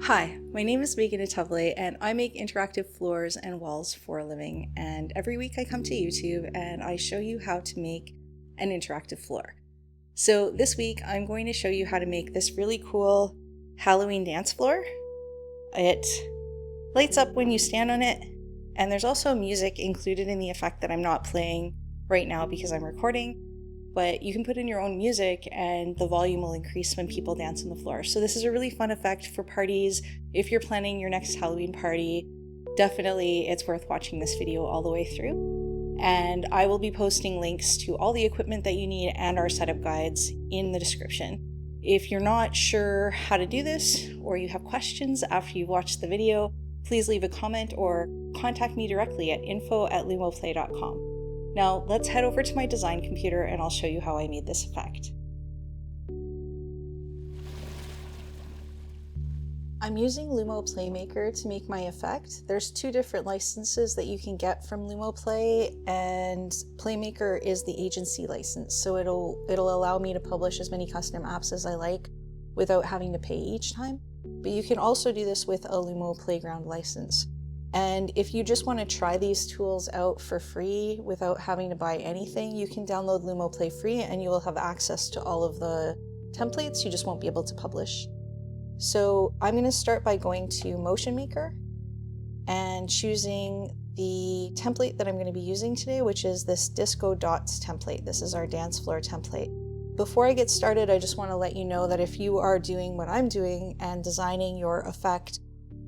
Hi, my name is Megan Atuvley and I make interactive floors and walls for a living, and every week I come to YouTube and I show you how to make an interactive floor. So this week I'm going to show you how to make this really cool Halloween dance floor. It lights up when you stand on it, and there's also music included in the effect that I'm not playing right now because I'm recording, but you can put in your own music and the volume will increase when people dance on the floor. So this is a really fun effect for parties. If you're planning your next Halloween party, definitely it's worth watching this video all the way through. And I will be posting links to all the equipment that you need and our setup guides in the description. If you're not sure how to do this, or you have questions after you've watched the video, please leave a comment or contact me directly at info@lumoplay.com. Now let's head over to my design computer and I'll show you how I made this effect. I'm using LUMOplay Maker to make my effect. There's two different licenses that you can get from LUMOplay, and Playmaker is the agency license, so it'll allow me to publish as many custom apps as I like without having to pay each time. But you can also do this with a Lumo Playground license. And if you just want to try these tools out for free without having to buy anything, you can download LUMOplay free and you will have access to all of the templates. You just won't be able to publish. So I'm going to start by going to Motion Maker and choosing the template that I'm going to be using today, which is this Disco Dots template. This is our dance floor template. Before I get started, I just want to let you know that if you are doing what I'm doing and designing your effect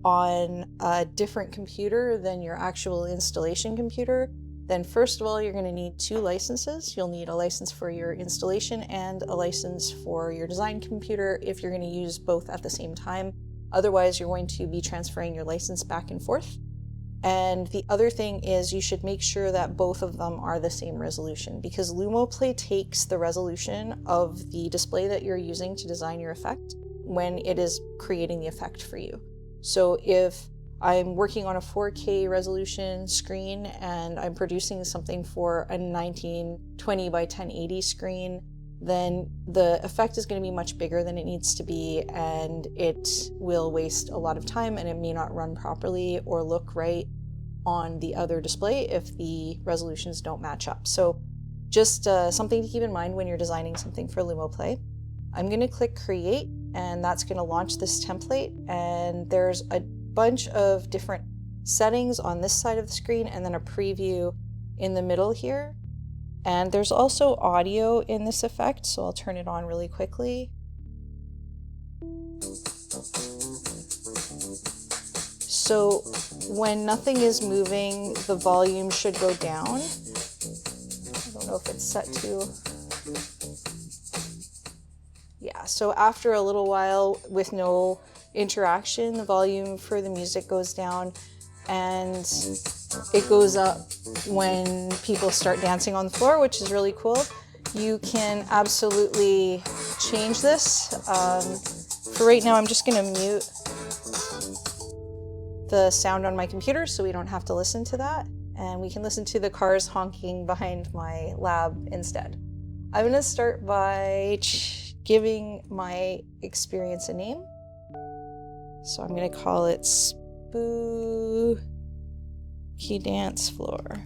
on a different computer than your actual installation computer, then first of all, you're going to need two licenses. You'll need a license for your installation and a license for your design computer if you're going to use both at the same time. Otherwise, you're going to be transferring your license back and forth. And the other thing is you should make sure that both of them are the same resolution, because LUMOplay takes the resolution of the display that you're using to design your effect when it is creating the effect for you. So if I'm working on a 4K resolution screen and I'm producing something for a 1920 by 1080 screen, then the effect is going to be much bigger than it needs to be, and it will waste a lot of time and it may not run properly or look right on the other display if the resolutions don't match up. So just something to keep in mind when you're designing something for LUMOplay. I'm going to click Create, and that's going to launch this template, and there's a bunch of different settings on this side of the screen and then a preview in the middle here. And there's also audio in this effect, so I'll turn it on really quickly. So when nothing is moving, the volume should go down. I don't know if it's set to... Yeah, so after a little while with no interaction, the volume for the music goes down and it goes up when people start dancing on the floor, which is really cool. You can absolutely change this. For right now, I'm just going to mute the sound on my computer so we don't have to listen to that, and we can listen to the cars honking behind my lab instead. I'm going to start by giving my experience a name. So I'm going to call it Spooky Dance Floor.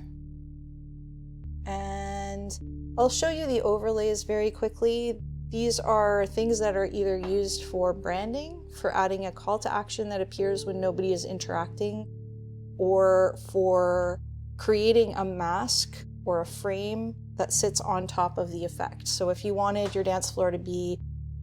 And I'll show you the overlays very quickly. These are things that are either used for branding, for adding a call to action that appears when nobody is interacting, or for creating a mask or a frame that sits on top of the effect. So if you wanted your dance floor to be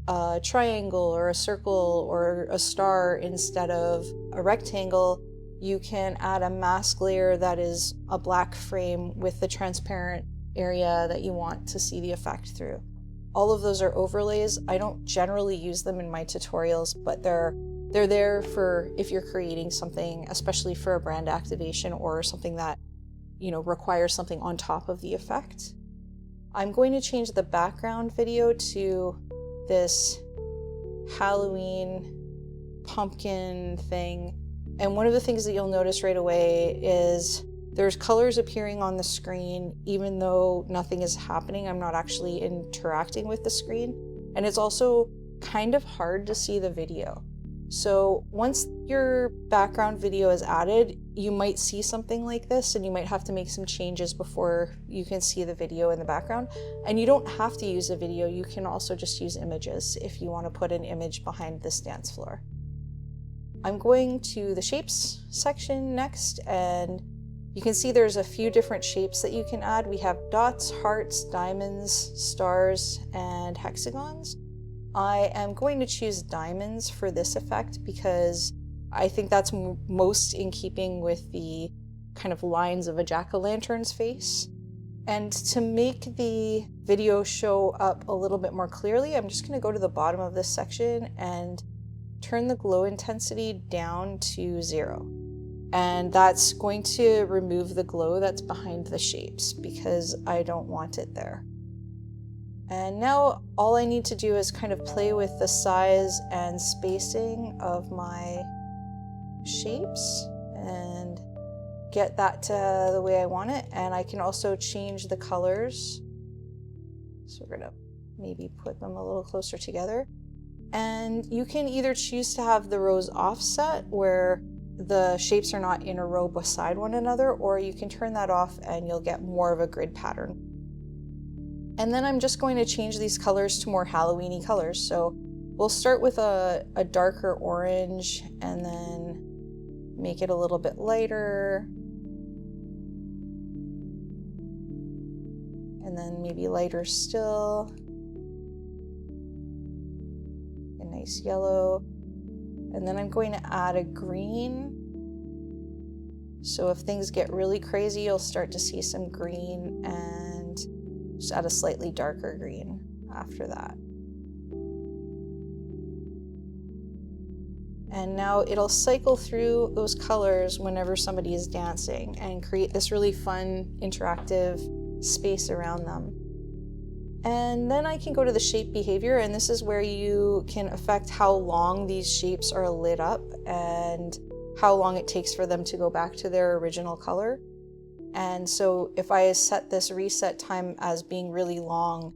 a triangle or a circle or a star instead of a rectangle, you can add a mask layer that is a black frame with the transparent area that you want to see the effect through. All of those are overlays. I don't generally use them in my tutorials, but they're there for if you're creating something, especially for a brand activation or something that, requires something on top of the effect. I'm going to change the background video to this Halloween pumpkin thing. And one of the things that you'll notice right away is there's colors appearing on the screen, even though nothing is happening. I'm not actually interacting with the screen. And it's also kind of hard to see the video. So once your background video is added, you might see something like this and you might have to make some changes before you can see the video in the background. And you don't have to use a video, you can also just use images if you want to put an image behind this dance floor. I'm going to the shapes section next, and you can see there's a few different shapes that you can add. We have dots, hearts, diamonds, stars, and hexagons. I am going to choose diamonds for this effect because I think that's most in keeping with the kind of lines of a jack-o'-lantern's face. And to make the video show up a little bit more clearly, I'm just going to go to the bottom of this section and turn the glow intensity down to 0. And that's going to remove the glow that's behind the shapes because I don't want it there. And now all I need to do is kind of play with the size and spacing of my shapes and get that to the way I want it. And I can also change the colors. So we're gonna maybe put them a little closer together. And you can either choose to have the rows offset where the shapes are not in a row beside one another, or you can turn that off and you'll get more of a grid pattern. And then I'm just going to change these colors to more Halloween-y colors. So we'll start with a darker orange and then make it a little bit lighter. And then maybe lighter still. A nice yellow. And then I'm going to add a green. So if things get really crazy, you'll start to see some green, and just add a slightly darker green after that. And now it'll cycle through those colors whenever somebody is dancing and create this really fun interactive space around them. And then I can go to the shape behavior, and this is where you can affect how long these shapes are lit up and how long it takes for them to go back to their original color. And so if I set this reset time as being really long,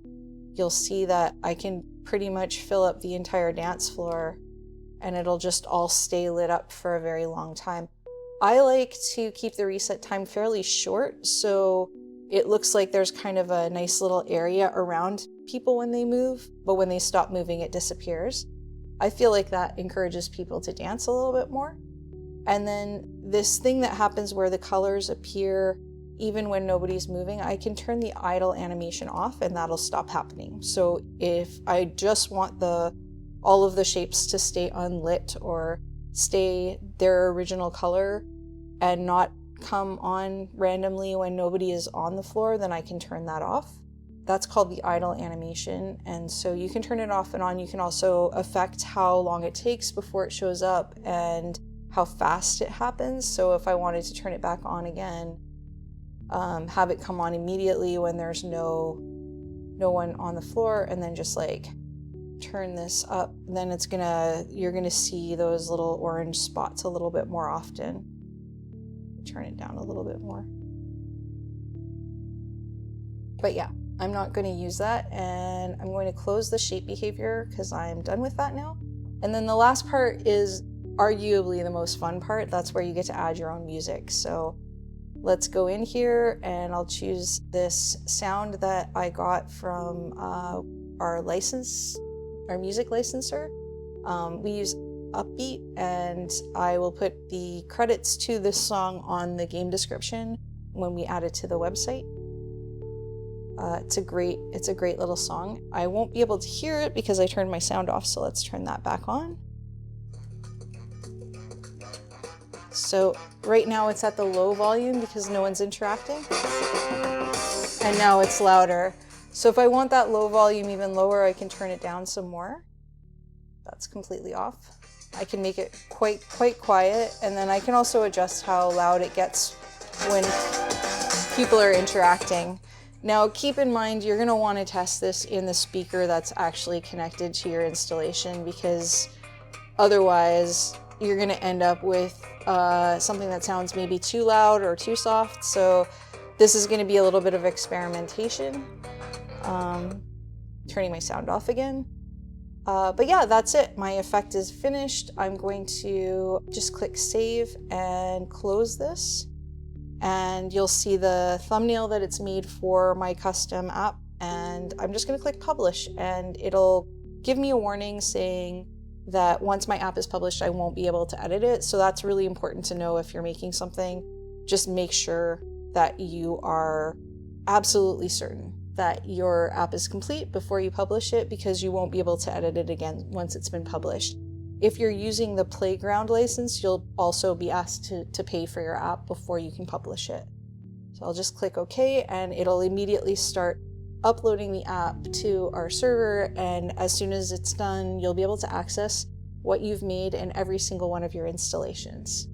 you'll see that I can pretty much fill up the entire dance floor and it'll just all stay lit up for a very long time. I like to keep the reset time fairly short, so it looks like there's kind of a nice little area around people when they move, but when they stop moving, it disappears. I feel like that encourages people to dance a little bit more. And then this thing that happens where the colors appear even when nobody's moving, I can turn the idle animation off and that'll stop happening. So if I just want all of the shapes to stay unlit or stay their original color and not come on randomly when nobody is on the floor, then I can turn that off. That's called the idle animation, and so you can turn it off and on. You can also affect how long it takes before it shows up and how fast it happens. So if I wanted to turn it back on again, have it come on immediately when there's no one on the floor, and then just like turn this up, then you're gonna see those little orange spots a little bit more often. Turn it down a little bit more. But yeah, I'm not going to use that, and I'm going to close the shape behavior because I'm done with that now. And then the last part is arguably the most fun part. That's where you get to add your own music. So let's go in here and I'll choose this sound that I got from our music licensor. We use Upbeat, and I will put the credits to this song on the game description when we add it to the website. It's a great little song. I won't be able to hear it because I turned my sound off, so let's turn that back on. So right now it's at the low volume because no one's interacting, and now it's louder. So if I want that low volume even lower, I can turn it down some more. That's completely off. I can make it quite quiet, and then I can also adjust how loud it gets when people are interacting. Now keep in mind, you're going to want to test this in the speaker that's actually connected to your installation, because otherwise you're going to end up with something that sounds maybe too loud or too soft. So this is going to be a little bit of experimentation. Turning my sound off again. But yeah, that's it. My effect is finished. I'm going to just click save and close this. And you'll see the thumbnail that it's made for my custom app. And I'm just going to click publish, and it'll give me a warning saying that once my app is published, I won't be able to edit it. So that's really important to know if you're making something. Just make sure that you are absolutely certain that your app is complete before you publish it, because you won't be able to edit it again once it's been published. If you're using the Playground license, you'll also be asked to pay for your app before you can publish it. So I'll just click OK, and it'll immediately start uploading the app to our server, and as soon as it's done, you'll be able to access what you've made in every single one of your installations.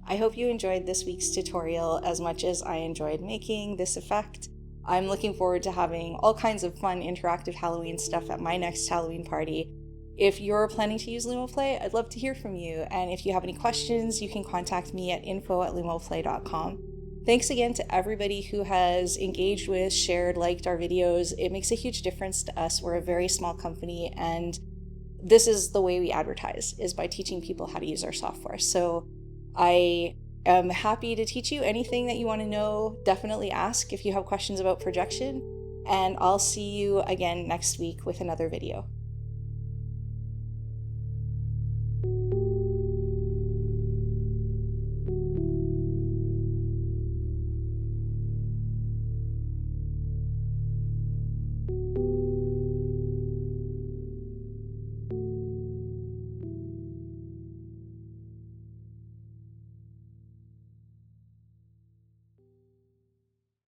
I hope you enjoyed this week's tutorial as much as I enjoyed making this effect. I'm looking forward to having all kinds of fun interactive Halloween stuff at my next Halloween party. If you're planning to use LUMOplay, I'd love to hear from you, and if you have any questions, you can contact me at info@lumoplay.com. Thanks again to everybody who has engaged with, shared, liked our videos. It makes a huge difference to us. We're a very small company, and this is the way we advertise, is by teaching people how to use our software. So I am happy to teach you anything that you want to know. Definitely ask if you have questions about projection, and I'll see you again next week with another video.